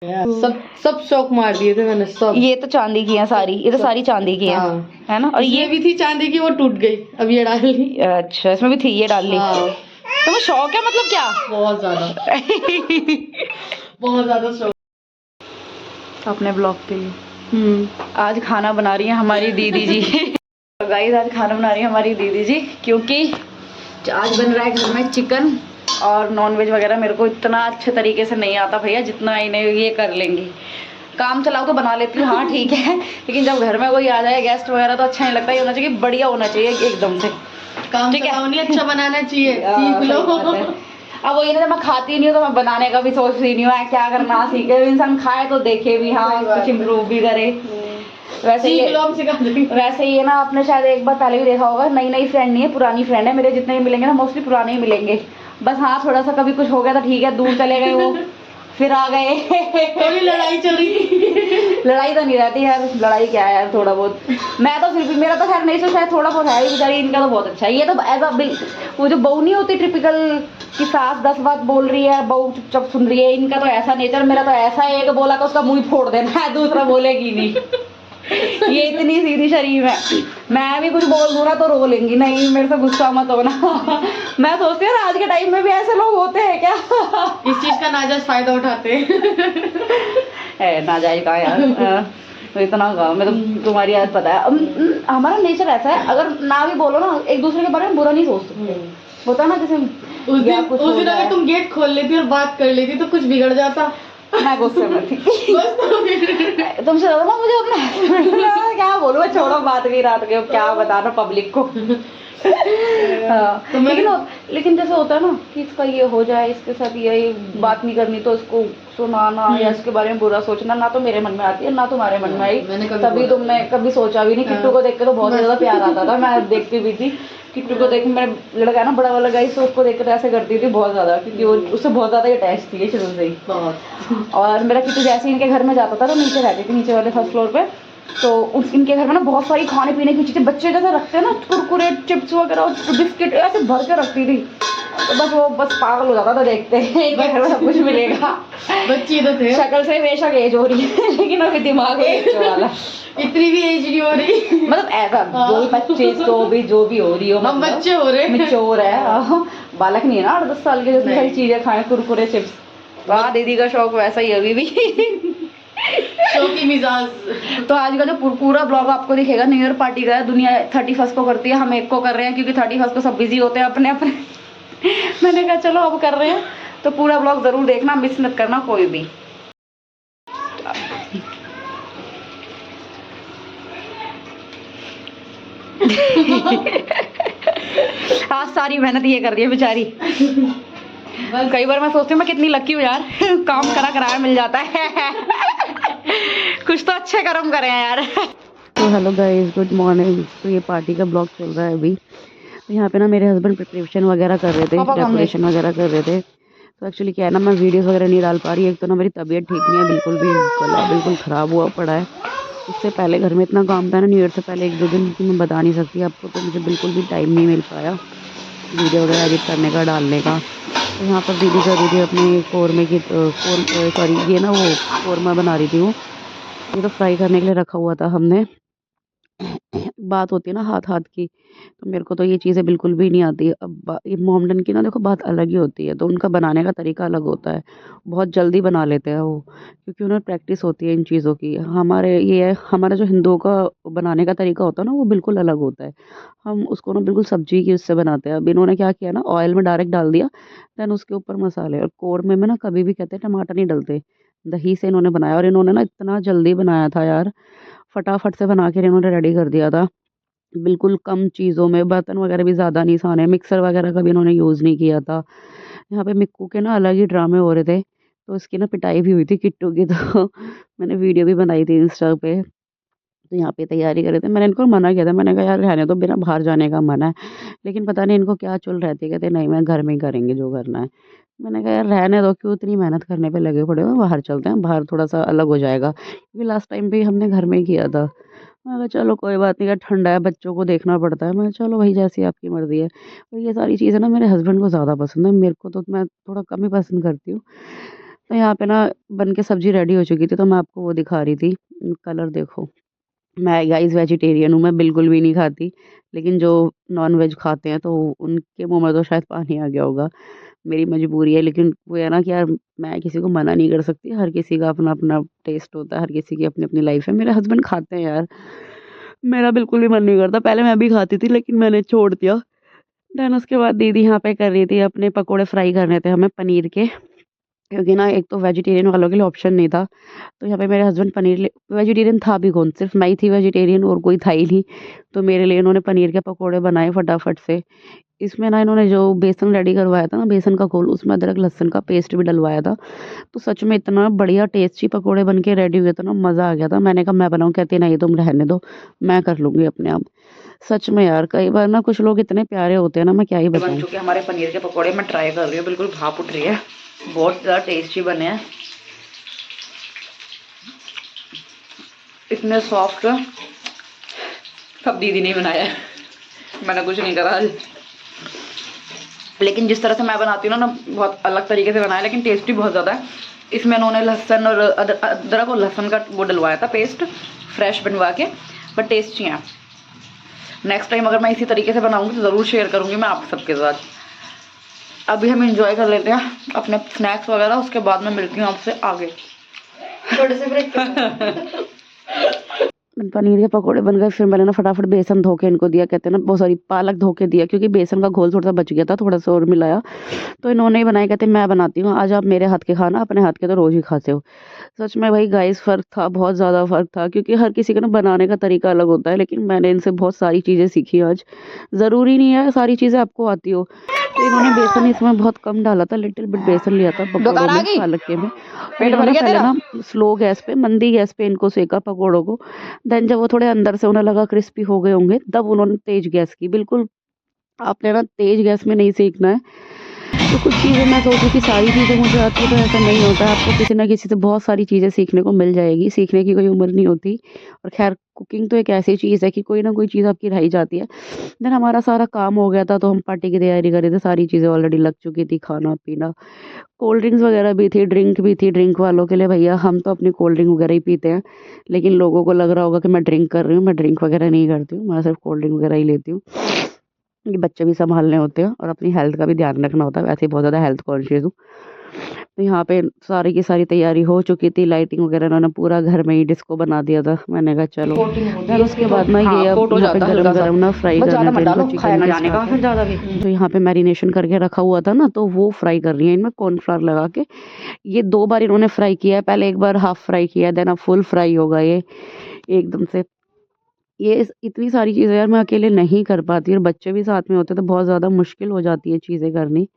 सब सब शौक मार दिए थे मैंने सब। ये तो चांदी की है सारी, ये तो सारी चांदी की है। हाँ। है ना। और ये भी थी चांदी की, वो टूट गई, अब ये डाल ली। अच्छा, इसमें भी थी, ये डाल ली। हाँ। तो शौक है मतलब क्या? बहुत ज्यादा। बहुत ज्यादा शौक। अपने ब्लॉग के लिए आज खाना बना रही है हमारी दीदी जी। गाइस आज खाना बना रही है हमारी दीदी जी, क्योंकि आज बन रहा है घर में चिकन और नॉनवेज वगैरह। मेरे को इतना अच्छे तरीके से नहीं आता भैया, जितना इन्हें ये कर लेंगी। काम चलाओ तो बना लेती हूँ, हाँ ठीक है, लेकिन जब घर में कोई आ जाए गेस्ट वगैरह तो अच्छा नहीं लगता। ये होना चाहिए, बढ़िया होना चाहिए एकदम से। काम चलाओ नहीं, अच्छा बनाना चाहिए, सीख लो। अब वही ना, जब मैं खाती नहीं हूँ तो मैं बनाने का भी सोचती नहीं हूँ, क्या करना सीखे। इंसान खाए तो देखे भी, हाँ कुछ इम्प्रूव भी करे। वैसे ये ना, आपने शायद एक बार पहले भी देखा होगा, नई नई फ्रेंड नहीं है, पुरानी फ्रेंड है। मेरे जितने भी मिलेंगे ना मोस्टली पुराने ही मिलेंगे। बस हाँ, थोड़ा सा कभी कुछ हो गया तो ठीक है, दूर चले गए वो, फिर आ गए। थोड़ी लड़ाई चल रही थी। लड़ाई तो नहीं रहती यार, लड़ाई क्या है यार, थोड़ा बहुत। मैं तो फिर भी, मेरा तो खैर नहीं सोचा है, थोड़ा बहुत है बेचारी, इनका तो बहुत अच्छा है। ये तो एज अ वो जो बहू नहीं होती टिपिकल कि सास 10 बात बोल रही है, बहू चुपचाप सुन रही है, इनका तो ऐसा नेचर। मेरा तो ऐसा है, एक बोला तो उसका मुंह फोड़ देना है, दूसरा बोलेगी नहीं। ये इतनी सीधी शरीफ है, मैं भी कुछ बोल दूँ ना तो रो लेंगी, नहीं मेरे से गुस्सा मत होना। मैं सोचती हूँ आज के टाइम में भी ऐसे लोग होते हैं क्या? इस चीज का नाजायज फायदा उठाते है नाजायज का यार। तो इतना का मैं तो, तुम्हारी याद पता है, हमारा नेचर ऐसा है, अगर ना भी बोलो ना, एक दूसरे के बारे में बुरा नहीं सोचते। होता ना जैसे उस दिन अगर तुम गेट खोल लेती और बात कर लेती तो कुछ बिगड़ जाता। मैं गुस्से में थी। तुमसे ज्यादा ना मुझे अपना क्या बोलूँ, छोड़ो बात की रात के, क्या बताना पब्लिक को। हाँ, तो लेकिन जैसे होता है ना कि इसका ये हो जाए, इसके साथ ये बात नहीं करनी, तो इसको सुनाना या इसके बारे में बुरा सोचना, ना तो मेरे मन में आती है ना तुम्हारे मन में आई। तभी तुमने कभी सोचा भी नहीं। किट्टू को देख के तो बहुत ज्यादा प्यार आता था, मैं देखती भी थी किट्टू को देख। मैं लड़का ना बड़ा वाला गाइस, उसको देख कर ऐसे करती थी बहुत ज्यादा, क्योंकि वो उससे बहुत ज्यादा अटैच थी शुरू से ही। और मेरा किट्टू जैसे ही इनके घर में जाता था तो नीचे रहती थी, नीचे वाले फर्स्ट फ्लोर पे। तो इनके घर में ना बहुत सारी खाने पीने की चीज़ें, बच्चे जैसे रखते हैं ना, कुरकुरे चिप्स वगैरह बिस्किट ऐसे भर के रखती थी। तो बस वो पागल हो जाता था देखते हैं, इनके घर में सब कुछ मिलेगा। बच्ची तो थे, शक्ल से बेशक एज हो रही है, लेकिन अभी दिमाग बच्चों वाला। इतनी भी एज नहीं हो रही, मतलब ऐसा जो 25 जो भी हो रही हो, हम बच्चे हो रहे, मैच्योर है, बालक नहीं है ना 8-10 साल के, जितनी सारी चीजें खाएं, कुरकुरे चिप्स। वाह, दीदी का शौक वैसा ही अभी भी। शौकी मिजाज। तो आज का जो पूरा ब्लॉग आपको दिखेगा न्यू ईयर पार्टी का है। दुनिया 31 को करती है, हम 1 को कर रहे हैं, क्योंकि 31 को सब बिजी होते हैं अपने अपने। मैंने कहा चलो अब कर रहे हैं, तो पूरा ब्लॉग जरूर देखना, मिस मत करना कोई भी। आज सारी मेहनत ये कर रही है बेचारी। कई बार मैं सोचती हूँ मैं कितनी लकी हूँ यार, काम करा कराया मिल जाता है। कुछ तो अच्छे कर्म करें यार। तो हेलो गाइस, गुड मॉर्निंग। तो ये पार्टी का ब्लॉग चल रहा है अभी। तो यहाँ पे ना मेरे हस्बैंड प्रिपरेशन वगैरह कर रहे थे, डेकोरेशन वगैरह कर रहे थे। तो एक्चुअली क्या है ना, मैं वीडियोस वगैरह नहीं डाल पा रही। एक तो ना मेरी तबीयत ठीक नहीं है, बिल्कुल भी गला बिल्कुल ख़राब हुआ पड़ा है। उससे पहले घर में इतना काम था ना, न्यू ईयर से पहले 1-2 दिन की मैं बता नहीं सकती आपको। तो मुझे बिल्कुल भी टाइम नहीं मिल पाया वीडियो वगैरह एडिट करने का, डालने का। तो यहाँ पर दीदी कर रही थी अपने कौरमे की सॉरी ये ना वो कौरमा बना रही थी वो। ये तो फ्राई करने के लिए रखा हुआ था हमने। बात होती है ना हाथ हाथ की, तो मेरे को तो ये चीज़ें बिल्कुल भी नहीं आती। अब ये मोमडन की ना देखो बात अलग ही होती है, तो उनका बनाने का तरीका अलग होता है। बहुत जल्दी बना लेते हैं वो, क्योंकि उन्हें प्रैक्टिस होती है इन चीज़ों की। हमारे ये है, हमारा जो हिंदुओं का बनाने का तरीका होता है ना, वो बिल्कुल अलग होता है। हम उसको ना बिल्कुल सब्जी की उससे बनाते हैं। अब इन्होंने क्या किया ना, ऑयल में डायरेक्ट डाल दिया, देन उसके ऊपर मसाले। और कौरमे में ना कभी भी कहते हैं टमाटर नहीं डलते, दही से इन्होंने बनाया। और इन्होंने ना इतना जल्दी बनाया था यार, फटाफट से बना के इन्होंने रेडी कर दिया था। बिल्कुल कम चीज़ों में, बर्तन वगैरह भी ज़्यादा नहीं साने, मिक्सर वगैरह का भी इन्होंने यूज़ नहीं किया था। यहाँ पे मिक्कू के ना अलग ही ड्रामे हो रहे थे, तो इसकी ना पिटाई भी हुई थी किट्टू की। तो मैंने वीडियो भी बनाई थी इंस्टा पे। तो यहाँ पे तैयारी कर रहे थे, मैंने इनको मना किया था, मैंने कहा यार रहने दो, बिना बाहर जाने का मना है। लेकिन पता नहीं इनको क्या चुल रहे थे, कहते नहीं मैं घर में ही करेंगे जो करना है। मैंने कहा यार रहने दो, क्यों इतनी मेहनत करने पे लगे पड़े हो, बाहर चलते हैं, बाहर थोड़ा सा अलग हो जाएगा, क्योंकि लास्ट टाइम भी हमने घर में ही किया था। मैं कहा चलो कोई बात नहीं, यार ठंडा है, बच्चों को देखना पड़ता है। मैं चलो भाई जैसी आपकी मर्ज़ी है। और ये सारी चीज़ें ना मेरे हस्बैंड को ज़्यादा पसंद है, मेरे को तो मैं थोड़ा कम ही पसंद करती हूँ। तो यहाँ पे ना बन के सब्जी रेडी हो चुकी थी, तो मैं आपको वो दिखा रही थी। कलर देखो। मैं गाइस वेजिटेरियन हूँ, मैं बिल्कुल भी नहीं खाती, लेकिन जो नॉन वेज खाते हैं तो उनके मुँह में तो शायद पानी आ गया होगा। मेरी मजबूरी है, लेकिन वो है ना कि यार मैं किसी को मना नहीं कर सकती। हर किसी का अपना-अपना टेस्ट होता है, हर किसी की अपनी-अपनी लाइफ़ है। मेरे हस्बैंड खाते हैं यार, मेरा बिल्कुल भी मन नहीं करता। पहले मैं भी खाती थी, लेकिन मैंने छोड़ दिया। देन उसके बाद दीदी यहाँ पे कर रही थी, अपने पकोड़े फ्राई करने थे हमें पनीर के, क्योंकि ना एक तो वेजिटेरियन वालों के लिए ऑप्शन नहीं था। तो यहाँ पे मेरे हस्बैंड पनीर ले वेजिटेरियन था भी कौन, सिर्फ़ मैं ही थी वेजिटेरियन और कोई था ही नहीं। तो मेरे लिए इन्होंने पनीर के पकोड़े बनाए फटाफट से। इसमें ना इन्होंने जो बेसन रेडी करवाया था ना, बेसन का घोल, उसमें अदरक लहसुन का पेस्ट भी डलवाया था। तो सच में इतना बढ़िया टेस्टी पकोड़े बन के रेडी हुए थे ना, मज़ा आ गया था। मैंने कहा मैं बनाऊँ? कहती नहीं तुम रहने दो, मैं कर लूँगी अपने आप। सच में यार कई बार ना कुछ लोग इतने प्यारे होते हैं ना, मैं क्या ही बताऊँ। बन चुके हमारे पनीर के पकोड़े, मैं ट्राई कर रही हूँ, बिल्कुल भाप उठ रही है। बहुत ज़्यादा टेस्टी बने हैं, इतने सॉफ्ट। सब दीदी ने बनाया है, मैंने कुछ नहीं करा आज। लेकिन जिस तरह से मैं बनाती हूँ ना, बहुत अलग तरीके से बनाया, लेकिन टेस्टी बहुत ज़्यादा है। इसमें उन्होंने लहसुन और अदरक और लहसुन का वो डलवाया था पेस्ट, फ्रेश बनवा के, बट टेस्टी है। नेक्स्ट टाइम अगर मैं इसी तरीके से बनाऊँगी तो ज़रूर शेयर करूँगी मैं आप सबके साथ। अभी हम इंजॉय कर लेते हैं अपने स्नैक्स वगैरह, उसके बाद मैं मिलती हूँ आपसे आगे। थोड़े से ब्रेक पनीर के पकोड़े बन गए, फिर मैंने ना फटाफट बेसन धो के इनको दिया, कहते हैं ना बहुत सारी पालक धो के दिया, क्योंकि बेसन का घोल थोड़ा सा बच गया था, थोड़ा सा और मिलाया। तो इन्होंने ही बनाए, कहते मैं बनाती हूँ, आज आप मेरे हाथ के खाना, अपने हाथ के तो रोज़ ही खाते हो। सच में भाई गाइस फ़र्क था, बहुत ज़्यादा फ़र्क था, क्योंकि हर किसी का ना बनाने का तरीका अलग होता है, लेकिन मैंने इनसे बहुत सारी चीज़ें सीखी आज। ज़रूरी नहीं है सारी चीज़ें आपको आती हो। तो इन्होंने बेसन इसमें बहुत कम डाला था, लिटिल बिट बेसन लिया था पकौड़ों में, पालक के में। पेट भर गया तेरा? ना स्लो गैस पे, मंदी गैस पे इनको सेका पकौड़ों को। देन जब वो थोड़े अंदर से उन्हें लगा क्रिस्पी हो गए होंगे, तब उन्होंने तेज गैस की। बिल्कुल आपने ना तेज गैस में नहीं सेकना है। तो कुछ चीज़ें मैं सोची कि सारी चीज़ें मुझे आती है, तो ऐसा नहीं होता है। आपको किसी न किसी से बहुत सारी चीज़ें सीखने को मिल जाएगी, सीखने की कोई उम्र नहीं होती। और ख़ैर कुकिंग तो एक ऐसी चीज़ है कि कोई ना कोई चीज़ आपकी रह ही जाती है। देन हमारा सारा काम हो गया था, तो हम पार्टी की तैयारी कर रहे थे, सारी चीज़ें ऑलरेडी लग चुकी थी, खाना-पीना, कोल्ड ड्रिंक्स वगैरह भी थी, ड्रिंक भी थी। ड्रिंक वालों के लिए भैया हम तो अपनी कोल्ड ड्रिंक वगैरह ही पीते हैं, लेकिन लोगों को लग रहा होगा कि मैं ड्रिंक कर रही हूँ, मैं ड्रिंक वगैरह नहीं करती हूँ, मैं सिर्फ़ कोल्ड ड्रिंक वगैरह ही लेती हूँ। ये बच्चे भी सँभालने होते हैं और अपनी हेल्थ का भी ध्यान रखना होता है, वैसे ही बहुत ज़्यादा हेल्थ कॉन्शियस हूँ। तो यहाँ पे सारी की सारी तैयारी हो चुकी थी, लाइटिंग वगैरह इन्होंने पूरा घर में ही डिस्को बना दिया था। मैंने कहा चलो, फिर उसके बाद ना ये अब यहाँ पे गरम-गरम ना फ्राई करने थे इनको चिकन के। जो यहाँ पे मैरिनेशन करके रखा हुआ था ना, तो वो फ्राई कर रही हैं इनमें कॉर्नफ्लावर लगा के। ये 2 बार इन्होंने फ्राई किया है, पहले एक बार हाफ फ्राई किया, देन अब फुल फ्राई होगा ये एकदम से। ये इतनी सारी चीज़ें यार मैं अकेले नहीं कर पाती, और बच्चे भी साथ में होते तो बहुत ज़्यादा मुश्किल हो जाती है चीज़ें करनी।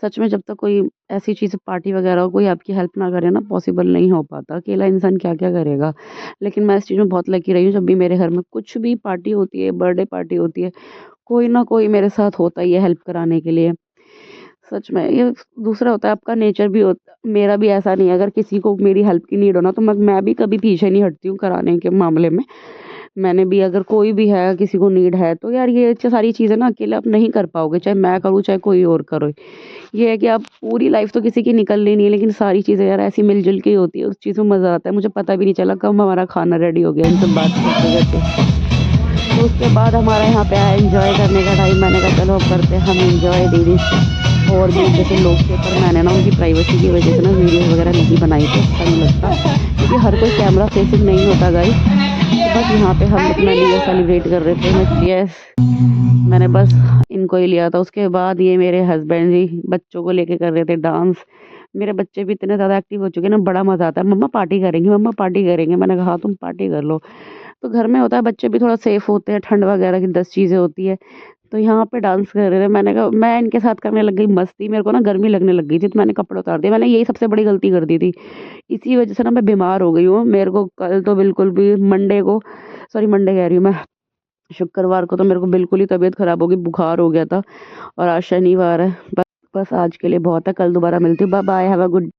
सच में जब तक कोई ऐसी चीज़ पार्टी वगैरह हो, कोई आपकी हेल्प ना करे ना, पॉसिबल नहीं हो पाता। अकेला इंसान क्या-क्या करेगा। लेकिन मैं इस चीज़ में बहुत लकी रही हूँ, जब भी मेरे घर में कुछ भी पार्टी होती है, बर्थडे पार्टी होती है, कोई ना कोई मेरे साथ होता ही है हेल्प कराने के लिए। सच में ये दूसरा होता है आपका नेचर भी होता मेरा भी ऐसा नहीं है, अगर किसी को मेरी हेल्प की नीड हो ना, तो मैं भी कभी पीछे नहीं हटती हूँ कराने के मामले में। मैंने भी, अगर कोई भी है, किसी को नीड है, तो यार ये सारी चीज़ें ना अकेले आप नहीं कर पाओगे, चाहे मैं करूँ, चाहे कोई और करे। ये है कि आप पूरी लाइफ़ तो किसी की निकलनी नहीं है, लेकिन सारी चीज़ें यार ऐसी मिल-जुल के ही होती है, उस चीज़ में मज़ा आता है। मुझे पता भी नहीं चला कब हमारा खाना रेडी हो गया इनसे बात करते-करते। तो उसके बाद हमारा यहाँ पे आया एन्जॉय करने का टाइम। मैंने कहा चलो अब करते हैं हम एन्जॉय दीदी। और भी जैसे लोग थे, पर मैंने ना उनकी प्राइवेसी की वजह से ना वीडियो वगैरह नहीं बनाई थी, अच्छा नहीं लगता, क्योंकि हर कोई कैमरा फेसिंग नहीं होता गाइस। तो बस यहाँ पे हम अपना न्यू ईयर सेलिब्रेट कर रहे थे। यस, मैंने बस इनको ही लिया था। उसके बाद ये मेरे हस्बैंड जी बच्चों को लेके कर रहे थे डांस। मेरे बच्चे भी इतने ज़्यादा एक्टिव हो चुके हैं ना, बड़ा मज़ा आता है। मम्मा पार्टी करेंगे, मम्मा पार्टी करेंगे। मैंने कहा हाँ तुम पार्टी कर लो। तो घर में होता है, बच्चे भी थोड़ा सेफ होते हैं, ठंड वगैरह की 10 चीज़ें होती है। तो यहाँ पे डांस कर रहे थे, मैंने कहा मैं इनके साथ करने लग गई मस्ती। मेरे को ना गर्मी लगने लग गई थी, तो मैंने कपड़े उतार दिए। मैंने यही सबसे बड़ी गलती कर दी थी, इसी वजह से ना मैं बीमार हो गई हूँ। मेरे को कल तो बिल्कुल भी मंडे कह रही हूँ मैं, शुक्रवार को तो मेरे को बिल्कुल ही तबीयत ख़राब हो गई, बुखार हो गया था। और आज शनिवार है। बस आज के लिए बहुत है, कल दोबारा मिलती हूँ। Bye bye, have a good